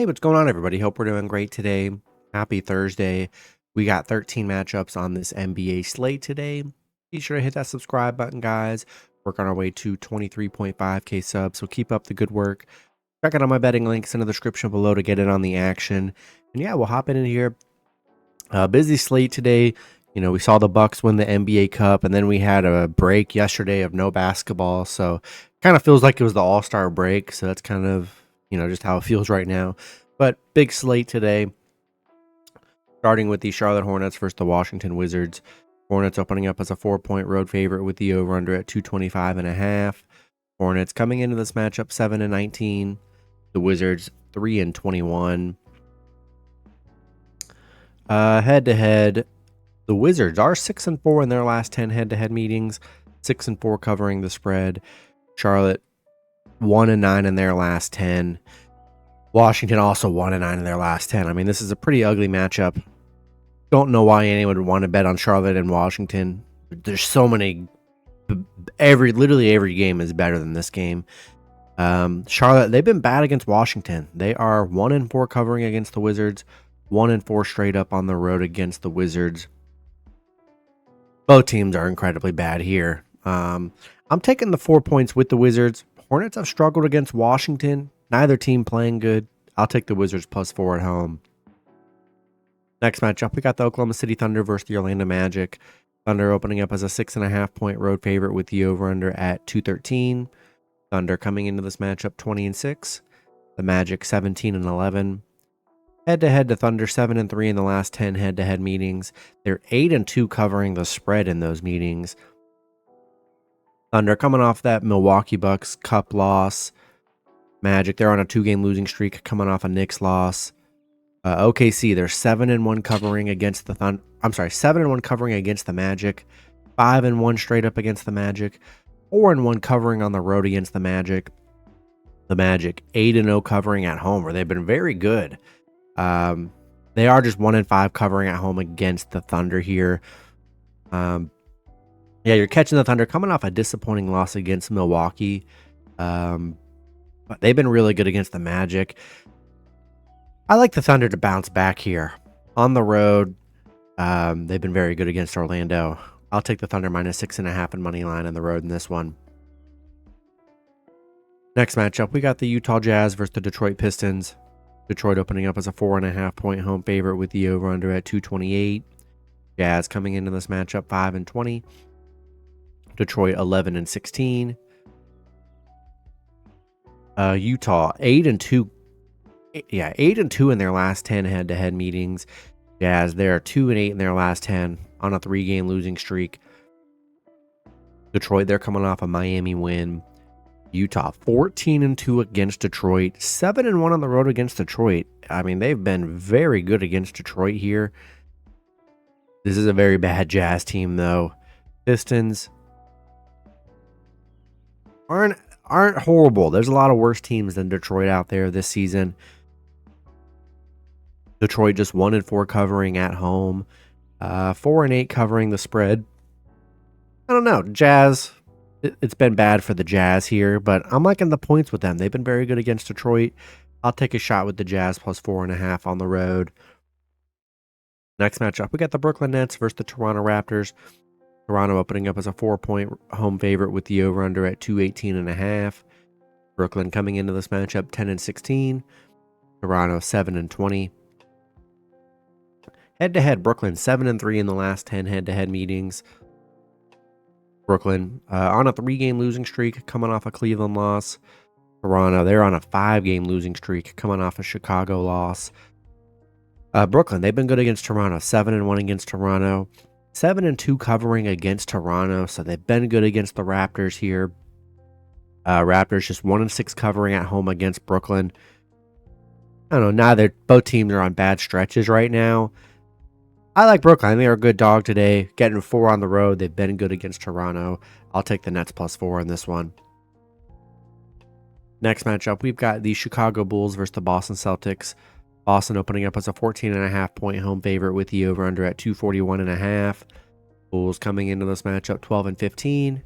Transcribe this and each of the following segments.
Hey, what's going on, everybody? Hope we're doing great today. Happy Thursday. We got 13 matchups on this NBA slate today. Be sure to hit that subscribe button, guys. Work on our way to 23.5K subs, so keep up the good work. Check out all my betting links in the description below to get in on the action. And yeah, we'll hop in here. Busy slate today. You know, we saw the Bucks win the NBA Cup, and then we had a break yesterday of no basketball. So kind of feels like it was the All-Star break. So that's kind of, just how it feels right now. But big slate today. Starting with the Charlotte Hornets versus the Washington Wizards. Hornets opening up as a 4-point road favorite with the over-under at 225.5. Hornets coming into this matchup 7-19. The Wizards 3-21. Head-to-head, the Wizards are 6-4 in their last 10 head-to-head meetings. 6-4 covering the spread. Charlotte 1-9 in their last 10. Washington also 1-9 in their last 10. I mean, this is a pretty ugly matchup. Don't know why anyone would want to bet on Charlotte and Washington. There's so many. Literally every game is better than this game. Charlotte, they've been bad against Washington. They are 1-4 covering against the Wizards. 1-4 straight up on the road against the Wizards. Both teams are incredibly bad here. I'm taking the 4 points with the Wizards. Hornets have struggled against Washington. Neither team playing good. I'll take the Wizards +4 at home. Next matchup, we got the Oklahoma City Thunder versus the Orlando Magic. Thunder opening up as a 6.5-point road favorite with the over-under at 213. Thunder coming into this matchup 20-6. The Magic 17-11. Head-to-head, the Thunder 7-3 in the last 10 head-to-head meetings. They're 8-2 covering the spread in those meetings. Thunder coming off that Milwaukee Bucks Cup loss. Magic, they're on a 2-game losing streak coming off a Knicks loss. OKC, they're 7-1 covering against the Thunder. I'm sorry, 7-1 covering against the Magic. 5-1 straight up against the Magic. 4-1 covering on the road against the Magic. The Magic 8-0 covering at home, where they've been very good. They are just 1-5 covering at home against the Thunder here. Yeah, you're catching the Thunder coming off a disappointing loss against Milwaukee. But they've been really good against the Magic. I like the Thunder to bounce back here. On the road, they've been very good against Orlando. I'll take the Thunder -6.5 in money line on the road in this one. Next matchup, we got the Utah Jazz versus the Detroit Pistons. Detroit opening up as a 4.5-point home favorite with the over-under at 228. Jazz coming into this matchup 5-20. Detroit 11-16. Utah 8-2. Yeah, 8-2 in their last 10 head-to-head meetings. Jazz, they're 2-8 in their last 10 on a 3-game losing streak. Detroit, they're coming off a Miami win. Utah 14-2 against Detroit, 7-1 on the road against Detroit. I mean, they've been very good against Detroit here. This is a very bad Jazz team, though. Pistons aren't horrible. There's a lot of worse teams than Detroit out there this season. Detroit just 1-4 covering at home, 4-8 covering the spread. I don't know. Jazz, it's been bad for the Jazz here, but I'm liking the points with them. They've been very good against Detroit. I'll take a shot with the Jazz +4.5 on the road. Next matchup, we got the Brooklyn Nets versus the Toronto Raptors. Toronto opening up as a 4-point home favorite with the over-under at 218.5. Brooklyn coming into this matchup 10-16. Toronto 7-20. Head-to-head, Brooklyn 7-3 in the last 10 head-to-head meetings. Brooklyn on a 3-game losing streak coming off a Cleveland loss. Toronto, they're on a 5-game losing streak coming off a Chicago loss. Brooklyn, they've been good against Toronto. 7-1 against Toronto. 7-2 covering against Toronto, so they've been good against the Raptors here. Raptors just 1-6 covering at home against Brooklyn. I don't know, both teams are on bad stretches right now. I like Brooklyn. I think they're a good dog today. Getting 4 on the road. They've been good against Toronto. I'll take the Nets +4 in this one. Next matchup, we've got the Chicago Bulls versus the Boston Celtics. Boston opening up as a 14.5-point home favorite with the over-under at 241.5. Bulls coming into this matchup 12-15.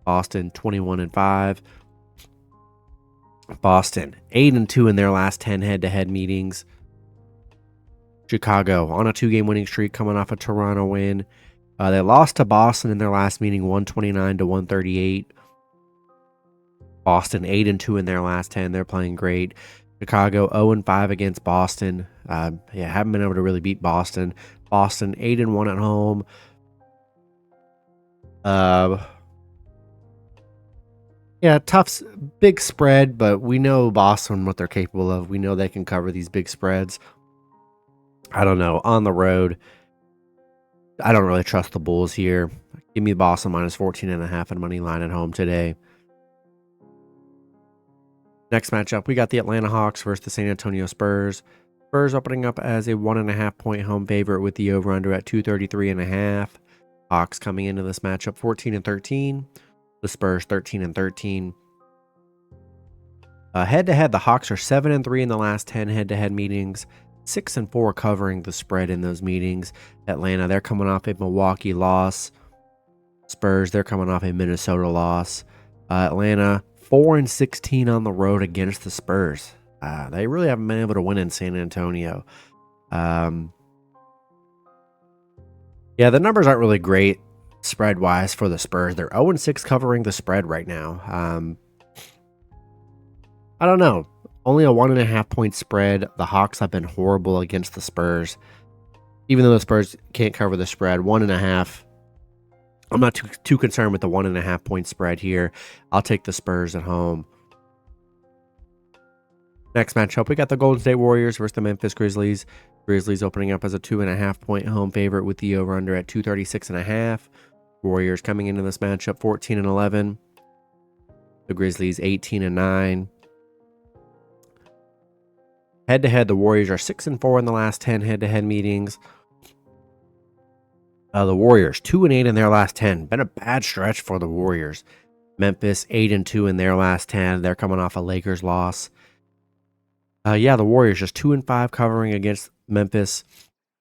Boston 21-5. Boston 8-2 in their last 10 head-to-head meetings. Chicago on a 2-game winning streak, coming off a Toronto win. They lost to Boston in their last meeting, 129-138. Boston 8-2 in their last 10. They're playing great. Chicago 0-5 against Boston. Haven't been able to really beat Boston. Boston 8-1 at home. Tough, big spread, but we know Boston, what they're capable of. We know they can cover these big spreads. I don't know. On the road, I don't really trust the Bulls here. Give me Boston minus 14.5 and money line at home today. Next matchup, we got the Atlanta Hawks versus the San Antonio Spurs. Spurs opening up as a 1.5 point home favorite with the over-under at 233.5. Hawks coming into this matchup 14-13. The Spurs 13-13. Head-to-head, the Hawks are 7-3 in the last 10 head-to-head meetings. 6-4 covering the spread in those meetings. Atlanta, they're coming off a Milwaukee loss. Spurs, they're coming off a Minnesota loss. Atlanta 4-16 on the road against the Spurs. They really haven't been able to win in San Antonio. The numbers aren't really great spread-wise for the Spurs. They're 0-6 covering the spread right now. I don't know. Only a 1.5 point spread. The Hawks have been horrible against the Spurs. Even though the Spurs can't cover the spread, 1.5. I'm not too concerned with the 1.5 point spread here. I'll take the Spurs at home. Next matchup, we got the Golden State Warriors versus the Memphis Grizzlies. Grizzlies opening up as a 2.5 point home favorite with the over-under at 236.5. Warriors coming into this matchup 14-11. The Grizzlies 18-9. Head-to-head, the Warriors are 6-4 in the last 10 head-to-head meetings. The Warriors 2-8 in their last 10. Been a bad stretch for the Warriors. Memphis 8-2 in their last 10. They're coming off a Lakers loss. The Warriors just 2-5 covering against Memphis.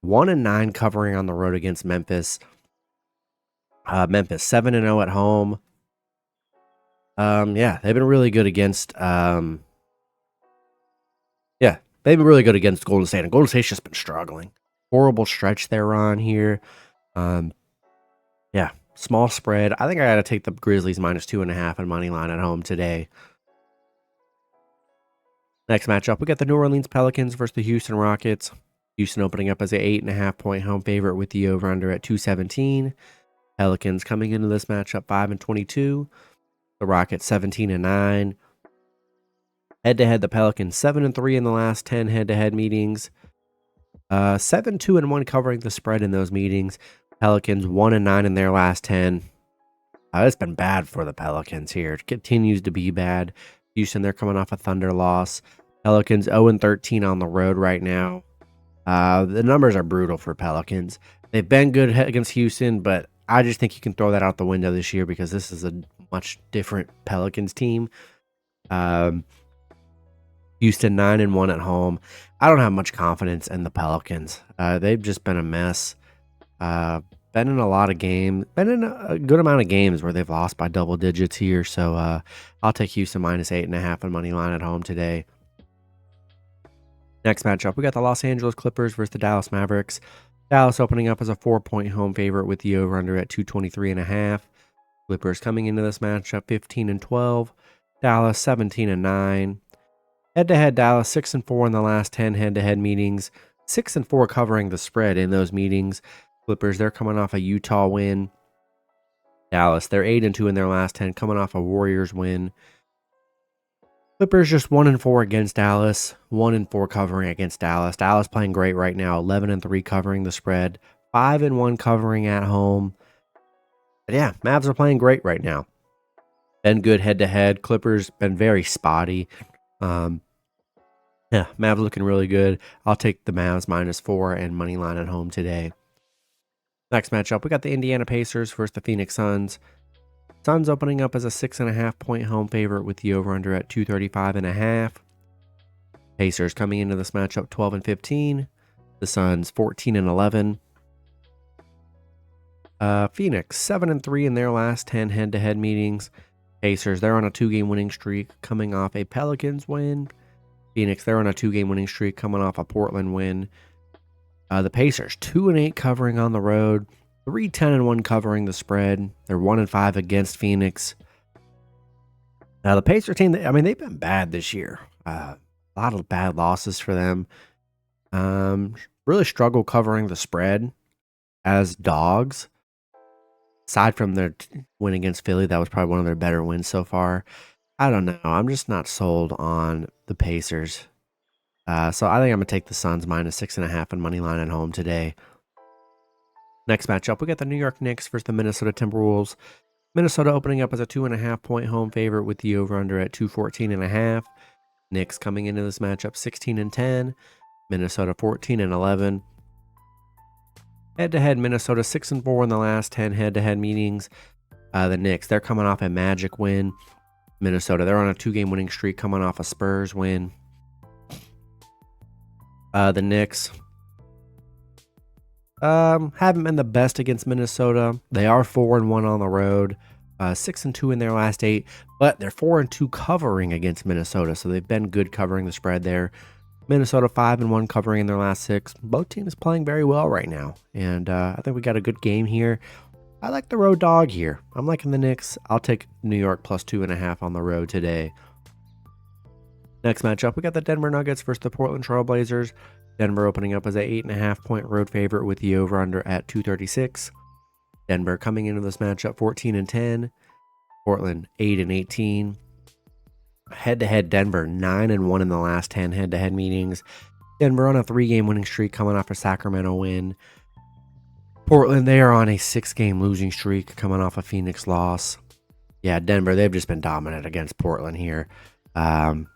1-9 covering on the road against Memphis. Memphis 7-0 at home. They've been really good against. They've been really good against Golden State, and Golden State's just been struggling. Horrible stretch they're on here. Small spread. I think I got to take the Grizzlies minus 2.5 and money line at home today. Next matchup, we got the New Orleans Pelicans versus the Houston Rockets. Houston opening up as an 8.5 point home favorite with the over-under at 217. Pelicans coming into this matchup 5-22. The Rockets 17-9. Head-to-head, the Pelicans 7-3 in the last 10 head-to-head meetings. 7-2-1 covering the spread in those meetings. Pelicans 1-9 in their last 10. It's been bad for the Pelicans here. It continues to be bad. Houston, they're coming off a Thunder loss. Pelicans 0-13 on the road right now. The numbers are brutal for Pelicans. They've been good against Houston, but I just think you can throw that out the window this year because this is a much different Pelicans team. Houston 9-1 at home. I don't have much confidence in the Pelicans. They've just been a mess. Been in a lot of games. Been in a good amount of games where they've lost by double digits here. So I'll take Houston minus 8.5 and money line at home today. Next matchup, we got the Los Angeles Clippers versus the Dallas Mavericks. Dallas opening up as a 4-point home favorite with the over-under at 223.5. Clippers coming into this matchup 15-12. Dallas 17-9. Head-to-head, Dallas 6-4 in the last 10 head-to-head meetings. 6-4 covering the spread in those meetings. Clippers, they're coming off a Utah win. Dallas, they're 8-2 in their last 10, coming off a Warriors win. Clippers just 1-4 against Dallas. 1-4 covering against Dallas. Dallas playing great right now. 11-3 covering the spread. 5-1 covering at home. But yeah, Mavs are playing great right now. Been good head-to-head. Clippers been very spotty. Mavs looking really good. I'll take the Mavs minus 4 and money line at home today. Next matchup, we got the Indiana Pacers versus the Phoenix Suns. Suns opening up as a 6.5 point home favorite with the over-under at 235.5. Pacers coming into this matchup 12-15. The Suns 14-11. Phoenix 7-3 in their last 10 head-to-head meetings. Pacers, they're on a 2-game winning streak coming off a Pelicans win. Phoenix, they're on a 2-game winning streak coming off a Portland win. The Pacers, 2-8 covering on the road, 3-10-1 covering the spread. They're 1-5 against Phoenix. Now the Pacers team, I mean, they've been bad this year. A lot of bad losses for them. Really struggle covering the spread as dogs. Aside from their win against Philly, that was probably one of their better wins so far. I don't know. I'm just not sold on the Pacers. So I think I'm going to take the Suns minus 6.5 on money line at home today. Next matchup, we got the New York Knicks versus the Minnesota Timberwolves. Minnesota opening up as a 2.5-point home favorite with the over-under at 214.5. Knicks coming into this matchup 16-10. Minnesota 14-11. Head-to-head, Minnesota 6-4 in the last 10 head-to-head meetings. The Knicks, they're coming off a Magic win. Minnesota, they're on a 2-game winning streak coming off a Spurs win. The Knicks haven't been the best against Minnesota. They are 4-1 on the road, 6-2 in their last 8, but they're 4-2 covering against Minnesota, so they've been good covering the spread there. Minnesota 5-1 covering in their last 6. Both teams playing very well right now, and I think we got a good game here. I like the road dog here. I'm liking the Knicks. I'll take New York plus 2.5 on the road today. Next matchup, we got the Denver Nuggets versus the Portland Trail Blazers. Denver opening up as an 8.5-point road favorite with the over-under at 236. Denver coming into this matchup 14-10. Portland 8-18. Head-to-head, Denver 9-1 in the last 10 head-to-head meetings. Denver on a 3-game winning streak coming off a Sacramento win. Portland, they are on a 6-game losing streak coming off a Phoenix loss. Yeah, Denver, they've just been dominant against Portland here. For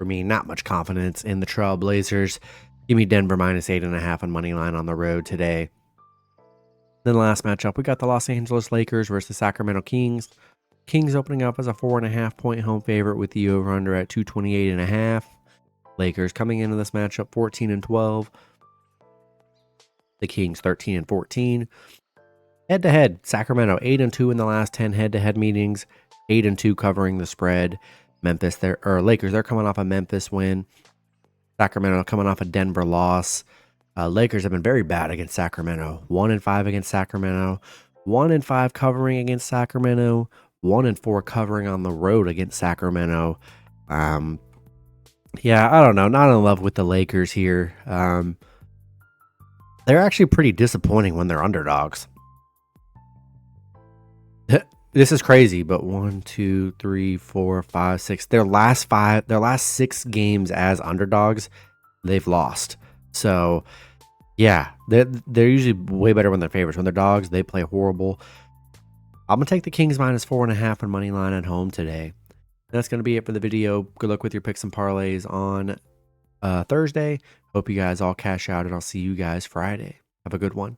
me, not much confidence in the Trail Blazers. Give me Denver minus 8.5 on money line on the road today. Then the last matchup, we got the Los Angeles Lakers versus the Sacramento Kings. Kings opening up as a 4.5-point home favorite with the over-under at 228.5. Lakers coming into this matchup 14-12. The Kings 13-14. Head-to-head, Sacramento 8-2 in the last 10 head-to-head meetings. 8-2 covering the spread. Lakers, they're coming off a Memphis win. Sacramento coming off a Denver loss. Lakers have been very bad against Sacramento. 1-5 against Sacramento. 1-5 covering against Sacramento. 1-4 covering on the road against Sacramento. Yeah, I don't know. Not in love with the Lakers here. They're actually pretty disappointing when they're underdogs. This is crazy, but 1, 2, 3, 4, 5, 6. Their last 6 games as underdogs, they've lost. So, yeah, they're usually way better when they're favorites. When they're dogs, they play horrible. I'm gonna take the Kings minus 4.5 on money line at home today. That's gonna be it for the video. Good luck with your picks and parlays on Thursday. Hope you guys all cash out, and I'll see you guys Friday. Have a good one.